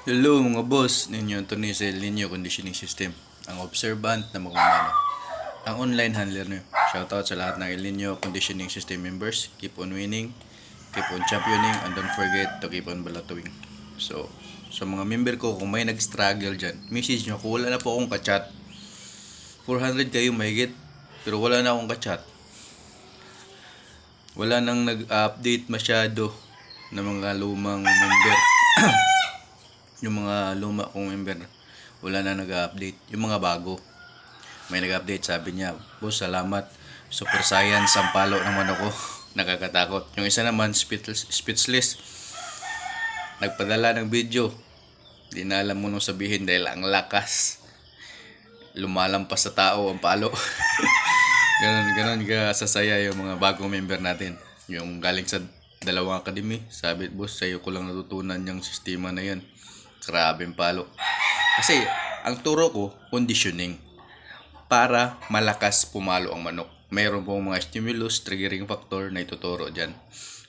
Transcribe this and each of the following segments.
Hello mga boss, ninyo Anthony sa El Nino Conditioning System, ang observant na magmamano, ang online handler nyo. Shoutout sa lahat ng El Nino Conditioning System members. Keep on winning, keep on championing, and don't forget to keep on balatowing. So, sa mga member ko, kung may nag-struggle dyan, message nyo. Kung wala na po akong kachat, 400 kayo mahigit, pero wala na akong kachat. Wala nang nag-update masyado ng mga lumang member. Yung mga luma kong member, wala na nag-update. Yung mga bago, may nag-update. Sabi niya, boss, salamat. Super science ang palo naman ako. Nakakatakot. Yung isa naman, speechless. Nagpadala ng video. Di na alam mo nung sabihin dahil ang lakas. Lumalampas sa tao ang palo. Ganon ka sasaya yung mga bagong member natin. Yung galing sa dalawang academy. Sabi, boss, sa'yo ko lang natutunan yung sistema na yan. Grabeng palo. Kasi, ang turo ko, conditioning. Para malakas pumalo ang manok. Mayroon pong mga stimulus, triggering factor na ituturo dyan.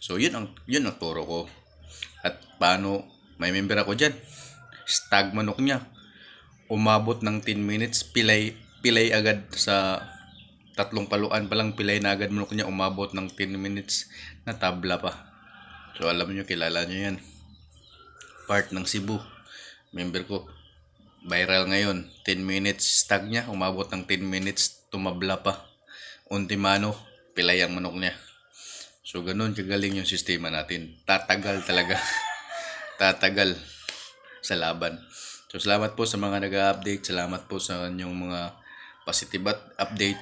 So, yun ang turo ko. At paano, may member ako dyan. Stag manok niya. Umabot ng 10 minutes, pilay agad sa tatlong paluan pa lang, pilay na agad manok niya. Umabot ng 10 minutes na tabla pa. So, alam nyo, kilala nyo yan. Part ng Cebu. Member ko, viral ngayon. 10 minutes stag niya, umabot ng 10 minutes, tumabla pa. Untimano, pilay ang manok niya. So, ganun kagaling yung sistema natin. Tatagal talaga. Tatagal sa laban. So, salamat po sa mga nag-update. Salamat po sa inyong mga positive update.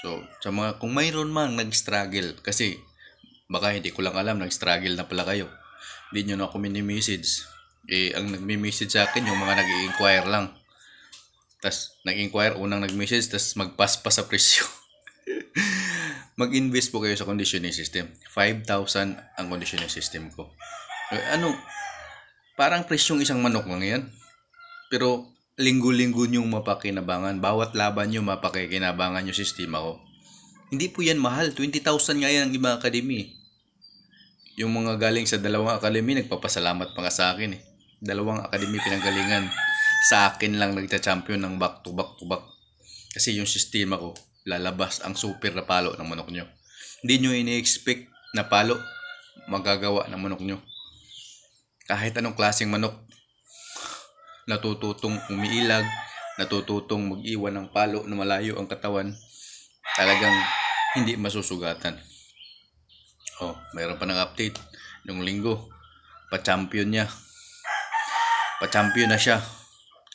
So, sa mga, kung mayroon mang nag-struggle, kasi baka hindi ko lang alam, nag-struggle na pala kayo. Hindi nyo na ako mini-message. Ang nagme-message sa akin, yung mga nag-i-inquire lang. Tas nag-inquire, unang nag-message, tas mag-pass pa sa presyo. Mag-invest po kayo sa conditioning system. 5,000 ang conditioning system ko. Parang presyong isang manok lang yan. Pero linggo-linggo nyong mapakinabangan. Bawat laban nyo mapakinabangan yung sistema ko. Hindi po yan mahal. 20,000 nga yan ang ibang academy. Yung mga galing sa dalawang academy, nagpapasalamat pa nga sa akin eh. Dalawang academy pinanggalingan. Sa akin lang nagta-champion ng back to back. Kasi yung sistema ko, lalabas ang super na palo ng manok nyo. Hindi nyo ini-expect na palo magagawa ng manok nyo. Kahit anong klaseng manok, natututong umiilag, natututong mag-iwan ng palo na malayo ang katawan, talagang hindi masusugatan. Oh, mayroon pa ng update nung linggo. Pa-champion niya. Pa-champion na siya.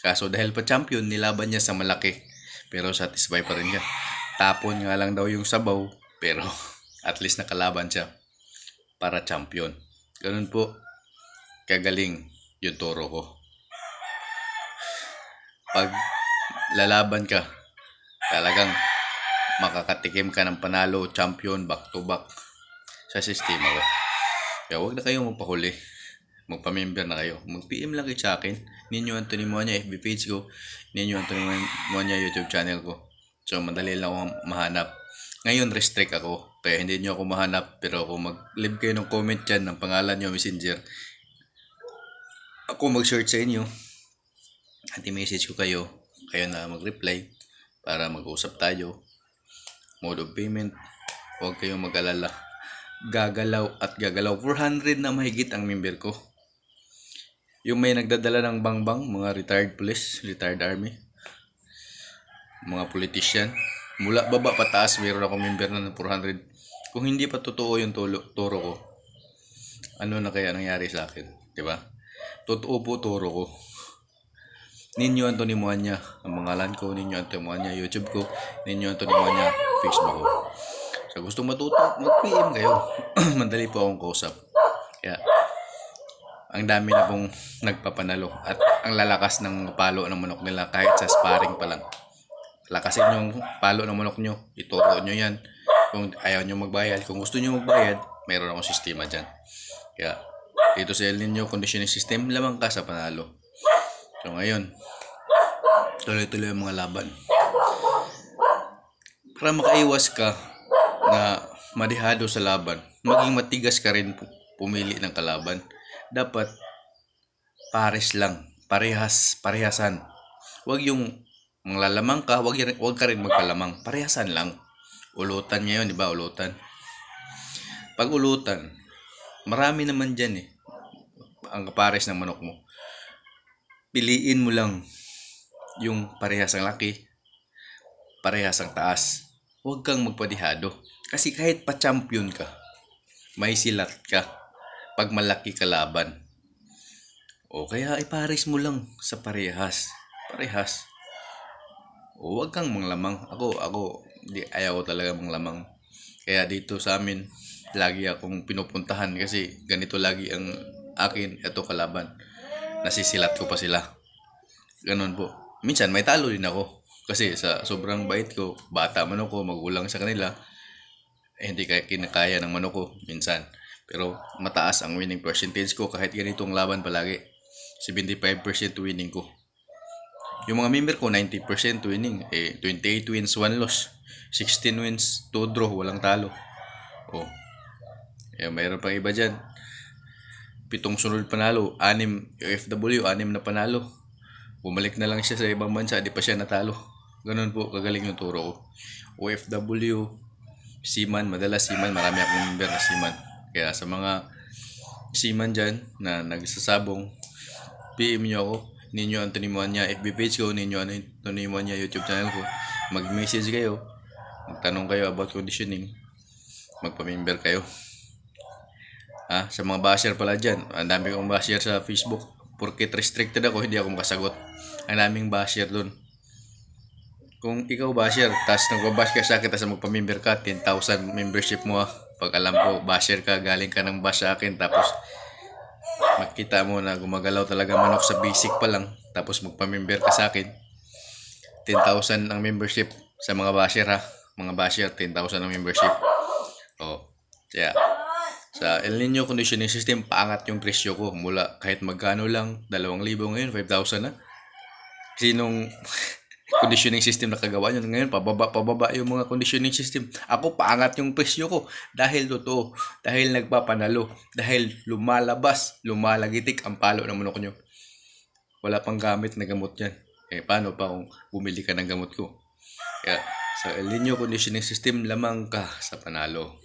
Kaso dahil pa-champion, nilaban niya sa malaki. Pero satisfy pa rin siya. Tapon nga lang daw yung sabaw. Pero at least nakalaban siya. Para champion. Ganun po. Kagaling yung turo ko. Pag lalaban ka, talagang makakatikim ka ng panalo, champion, back to back sa sistema ko. Kaya huwag na kayong magpahuli. Magpa-member na kayo. Mag-PM lang kayo sa akin. Ninyo Anthony Moanya FB page ko. Ninyo Anthony Moanya YouTube channel ko. So, madali lang akong mahanap. Ngayon, restrict ako. Kaya hindi nyo ako mahanap. Pero kung mag-leave kayo ng comment dyan ng pangalan nyo, messenger, ako mag-search sa inyo. At i-message ko kayo. Kayo na mag-reply para mag-usap tayo. Mode of payment. Huwag kayong mag-alala. Gagalaw at gagalaw. 400 na mahigit ang member ko. Yung may nagdadala ng bangbang, mga retired police, retired army, mga politician, mula baba pataas, mayroon ako member na ng 400. Kung hindi pa totoo yung turo ko, ano na kaya nangyari sa akin? Diba? Totoo po turo ko. Ninyo Anthony Moanya, ang pangalan ko, Ninyo Anthony Moanya, YouTube ko, Ninyo Anthony Moanya, Facebook ko. So, gusto matuto, mag-PM kayo. Madali po akong kausap. Kaya, ang dami na pong nagpapanalo at ang lalakas ng palo ng manok nila kahit sa sparring pa lang. Lakasin yung palo ng manok nyo, ituro nyo yan. Kung ayaw nyo magbayad, kung gusto nyo magbayad, mayroon akong sistema dyan. Kaya, dito sa El Nino Conditioning System, lamang ka sa panalo. So ngayon, tuloy-tuloy ang mga laban. Para makaiwas ka na madihado sa laban, maging matigas ka rin pumili ng kalaban. Dapat pares lang. Parehasan. Huwag yung manglalamang ka, huwag ka rin magpalamang. Parehasan lang. Ulutan niya yun, di ba? Ulutan. Pag ulutan, marami naman dyan eh. Ang kapares ng manok mo. Piliin mo lang yung parehas ang laki, parehas ang taas. Huwag kang magpadihado. Kasi kahit pa-champion ka, may silat ka pag malaki kalaban. O kaya ipares mo lang sa parehas. Parehas. O huwag kang manglamang. Ayaw ko talaga manglamang. Kaya dito sa amin, lagi akong pinupuntahan kasi ganito lagi ang akin, ito kalaban. Nasisilat ko pa sila. Ganon po. Minsan may talo din ako. Kasi sa sobrang bait ko, bata man ako, magulang sa kanila, hindi kaya kinakaya ng manok ko minsan. Pero mataas ang winning percentage ko kahit ganitong laban palagi. 75% winning ko. Yung mga member ko, 90% winning. 28 wins, 1 loss. 16 wins, 2 draw, walang talo. Mayroon pang iba dyan. 7 sunod panalo, 6 OFW, 6 na panalo. Bumalik na lang siya sa ibang bansa, di pa siya natalo. Ganun po, kagaling yung turo ko. OFW, seaman, madalas seaman, marami akong member na seaman. Kaya sa mga seaman dyan na nagsasabong, PM nyo ako, Ninyo Anthony Moanya FB page ko, Ninyo Anthony Moanya YouTube channel ko. Mag-message kayo, magtanong kayo about conditioning, magpa-member kayo. Sa mga basher pala dyan, ang dami kong basher sa Facebook. Porket restricted ako, hindi ako makasagot. Ang daming basher dun. Kung ikaw basher, tas nagbabash ka sa akin, tas magpa-member ka, 10,000 membership mo Pag alam ko, basher ka, galing ka ng bash sa akin, tapos makita mo na gumagalaw talaga manok sa basic pa lang, tapos magpa-member ka sa akin, 10,000 ang membership sa mga basher Mga basher, 10,000 ang membership. Kaya, sa El Nino conditioning system, paangat yung presyo ko. Mula kahit magkano lang, 2,000 ngayon, 5,000 na. Kasi nung conditioning system na kagawa nyo, ngayon, pababa yung mga conditioning system. Ako, paangat yung presyo ko. Dahil totoo, dahil nagpapanalo, dahil lumalagitik ang palo ng manok nyo. Wala pang gamit na gamot yan. Paano pa kung bumili ka ng gamot ko? Kaya, sa El Nino conditioning system, lamang ka sa panalo.